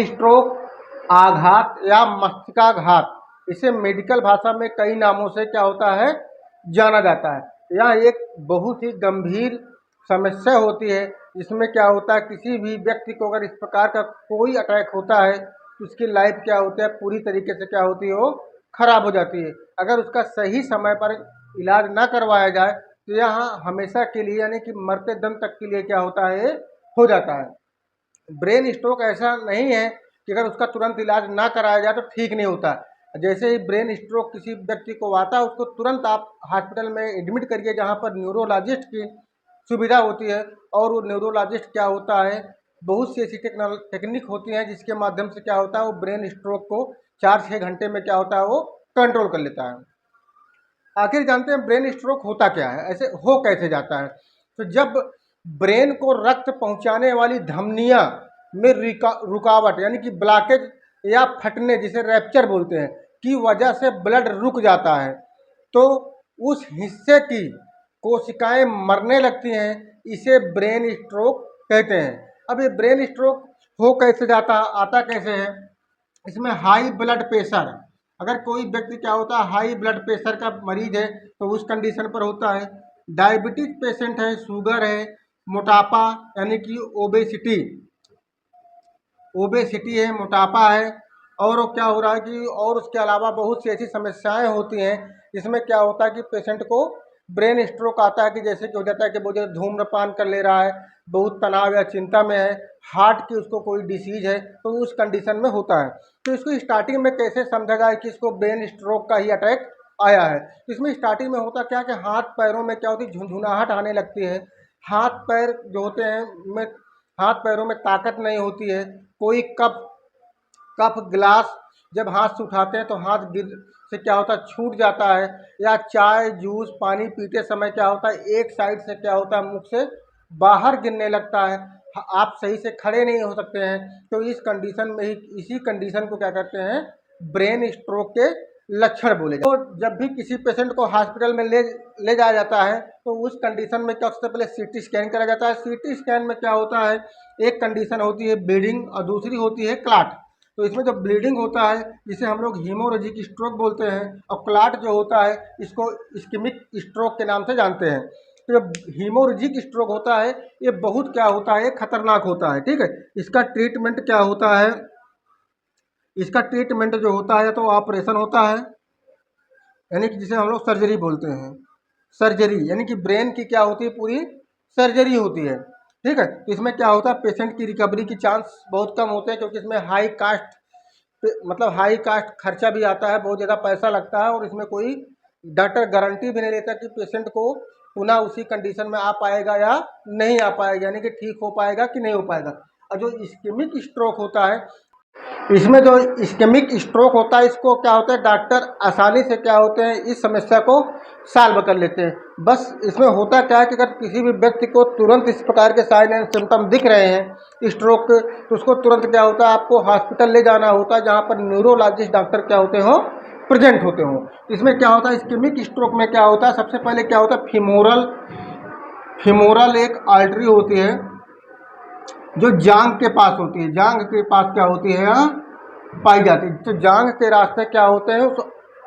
Stroke, आघात या मस्तिष्काघात, इसे मेडिकल भाषा में कई नामों से क्या होता है जाना जाता है। यह एक बहुत ही गंभीर समस्या होती है जिसमें क्या होता है किसी भी व्यक्ति को अगर इस प्रकार का कोई अटैक होता है तो उसकी लाइफ क्या होती है पूरी तरीके से क्या होती है वो खराब हो जाती है। अगर उसका सही समय पर इलाज ना करवाया जाए तो यह हमेशा के लिए यानी कि मरते दम तक के लिए क्या होता है हो जाता है। ब्रेन स्ट्रोक ऐसा नहीं है कि अगर उसका तुरंत इलाज ना कराया जाए तो ठीक नहीं होता। जैसे ही ब्रेन स्ट्रोक किसी व्यक्ति को आता है उसको तुरंत आप हॉस्पिटल में एडमिट करिए जहाँ पर न्यूरोलॉजिस्ट की सुविधा होती है। और वो न्यूरोलॉजिस्ट क्या होता है बहुत सी ऐसी टेक्निक होती हैं जिसके माध्यम से क्या होता है वो ब्रेन स्ट्रोक को 4-6 घंटे में क्या होता है वो कंट्रोल कर लेता है। आखिर जानते हैं ब्रेन स्ट्रोक होता क्या है, ऐसे हो कैसे जाता है। तो जब ब्रेन को रक्त पहुंचाने वाली धमनियां में रुकावट यानी कि ब्लॉकेज या फटने जिसे रैप्चर बोलते हैं की वजह से ब्लड रुक जाता है तो उस हिस्से की कोशिकाएं मरने लगती हैं, इसे ब्रेन स्ट्रोक कहते हैं। अब ये ब्रेन स्ट्रोक हो कैसे जाता आता कैसे है, इसमें हाई ब्लड प्रेशर, अगर कोई व्यक्ति क्या होता है हाई ब्लड प्रेशर का मरीज है तो उस कंडीशन पर होता है। डायबिटीज पेशेंट है, शुगर है, मोटापा यानी कि ओबेसिटी है, मोटापा है, और क्या हो रहा है कि और उसके अलावा बहुत सी ऐसी समस्याएं होती हैं जिसमें क्या होता है कि पेशेंट को ब्रेन स्ट्रोक आता है कि जैसे कि हो जाता है कि वो जो धूम्रपान कर ले रहा है, बहुत तनाव या चिंता में है, हार्ट की उसको कोई डिसीज है तो उस कंडीशन में होता है। तो इसको स्टार्टिंग में कैसे समझा जाए कि इसको ब्रेन स्ट्रोक का ही अटैक आया है। तो इसमें स्टार्टिंग में होता क्या कि हाथ पैरों में क्या होती है झुंझुनाहट आने लगती है, हाथ पैर जो होते हैं में हाथ पैरों में ताकत नहीं होती है, कोई कप कप गिलास जब हाथ से उठाते हैं तो हाथ गिर से क्या होता है छूट जाता है, या चाय जूस पानी पीते समय क्या होता है एक साइड से क्या होता है मुख से बाहर गिरने लगता है, आप सही से खड़े नहीं हो सकते हैं। तो इस कंडीशन में ही इसी कंडीशन को क्या करते हैं ब्रेन स्ट्रोक के लक्षण बोले जाते हैं। तो जब भी किसी पेशेंट को हॉस्पिटल में ले जाया जाता है तो उस कंडीशन में क्या सबसे पहले सीटी स्कैन करा जाता है। सीटी स्कैन में क्या होता है एक कंडीशन होती है ब्लीडिंग और दूसरी होती है क्लाट। तो इसमें जो ब्लीडिंग होता है जिसे हम लोग हीमोरेजिक स्ट्रोक बोलते हैं, और क्लाट जो होता है इसको इस्केमिक स्ट्रोक के नाम से जानते हैं। तो जब हीमोरेजिक स्ट्रोक होता है ये बहुत क्या होता है खतरनाक होता है, ठीक है। इसका ट्रीटमेंट क्या होता है, इसका ट्रीटमेंट जो होता है तो ऑपरेशन होता है यानी कि जिसे हम लोग सर्जरी बोलते हैं। सर्जरी यानी कि ब्रेन की क्या होती है पूरी सर्जरी होती है, ठीक है। तो इसमें क्या होता है पेशेंट की रिकवरी की चांस बहुत कम होते हैं क्योंकि इसमें हाई कास्ट खर्चा भी आता है, बहुत ज़्यादा पैसा लगता है, और इसमें कोई डॉक्टर गारंटी भी नहीं लेता कि पेशेंट को पुनः उसी कंडीशन में आ पाएगा या नहीं आ पाएगा, यानी कि ठीक हो पाएगा कि नहीं हो पाएगा। और जो इस्केमिक स्ट्रोक होता है इसमें जो इस्केमिक स्ट्रोक होता है इसको क्या होता है डॉक्टर आसानी से क्या होते हैं इस समस्या को सॉल्व कर लेते हैं। बस इसमें होता क्या है कि अगर किसी भी व्यक्ति को तुरंत इस प्रकार के साइन एंड सिम्टम दिख रहे हैं स्ट्रोक के तो उसको तुरंत क्या होता है आपको हॉस्पिटल ले जाना होता है जहाँ पर न्यूरोलॉजिस्ट डॉक्टर क्या होते हो प्रेजेंट होते हो। इसमें क्या होता है इस्केमिक स्ट्रोक में क्या होता है सबसे पहले क्या होता है फिमोरल एक आर्टरी होती है जो जांग के पास होती है, जांग के पास क्या होती है पाई जाती है। तो जांग के रास्ते क्या होते हैं उस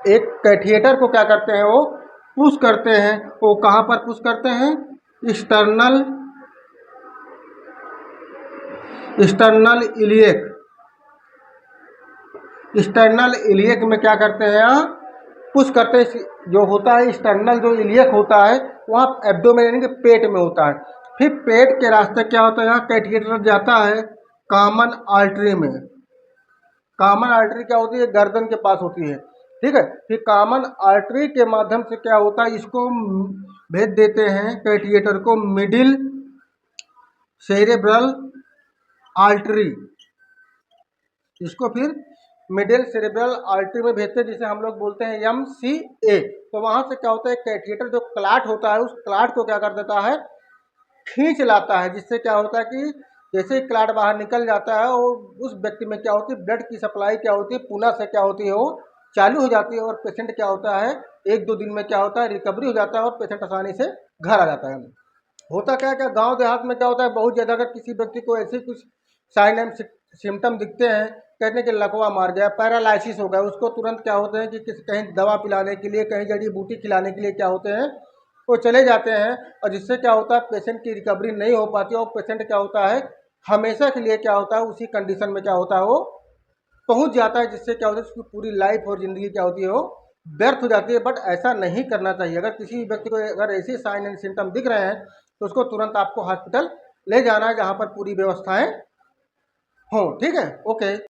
एक कैथिएटर को क्या करते हैं वो पुश करते हैं, वो कहाँ पर पुश करते हैं एक्सटर्नल इलियक, एक्सटर्नल इलियक में क्या करते हैं पुश करते हैं। जो होता है एक्सटर्नल जो इलियक होता है वहाँ एब्डोमेन यानी कि पेट में होता है। फिर पेट के रास्ते क्या होता है यहाँ कैथिएटर जाता है कॉमन आर्टरी में, कॉमन आर्टरी क्या होती है गर्दन के पास होती है, ठीक है। फिर कॉमन आर्टरी के माध्यम से क्या होता है इसको भेज देते हैं कैथिएटर को मिडिल सेरेब्रल आर्टरी, इसको फिर मिडिल सेरेब्रल आर्टरी में भेजते हैं जिसे हम लोग बोलते हैं MCA। तो वहाँ से क्या होता है कैथिएटर जो क्लाट होता है उस क्लाट को क्या कर देता है खींच लाता है, जिससे क्या होता है कि जैसे ही क्लाट बाहर निकल जाता है और उस व्यक्ति में क्या होती है ब्लड की सप्लाई क्या होती है पुनः से क्या होती है वो चालू हो जाती है, और पेशेंट क्या होता है 1-2 दिन में क्या होता है रिकवरी हो जाता है और पेशेंट आसानी से घर आ जाता है। होता क्या है क्या गाँव देहात में क्या होता है बहुत ज़्यादा अगर किसी व्यक्ति को ऐसे कुछ साइन एंड सिम्टम दिखते हैं, कहते हैं कि लकवा मार गया, पैरालाइसिस हो गया, उसको तुरंत क्या होते हैं कि कहीं दवा पिलाने के लिए, कहीं जड़ी बूटी खिलाने के लिए क्या होते हैं, वो चले जाते हैं। और जिससे क्या होता है पेशेंट की रिकवरी नहीं हो पाती और पेशेंट क्या होता है हमेशा के लिए क्या होता है उसी कंडीशन में क्या होता है वो पहुंच जाता है, जिससे क्या होता है उसकी पूरी लाइफ और ज़िंदगी क्या होती है वो व्यर्थ हो जाती है। बट ऐसा नहीं करना चाहिए। अगर किसी भी व्यक्ति को अगर ऐसे साइन एंड सिम्टम दिख रहे हैं तो उसको तुरंत आपको हॉस्पिटल ले जाना है, जहाँ पर पूरी व्यवस्थाएं हों। ठीक है, ओके।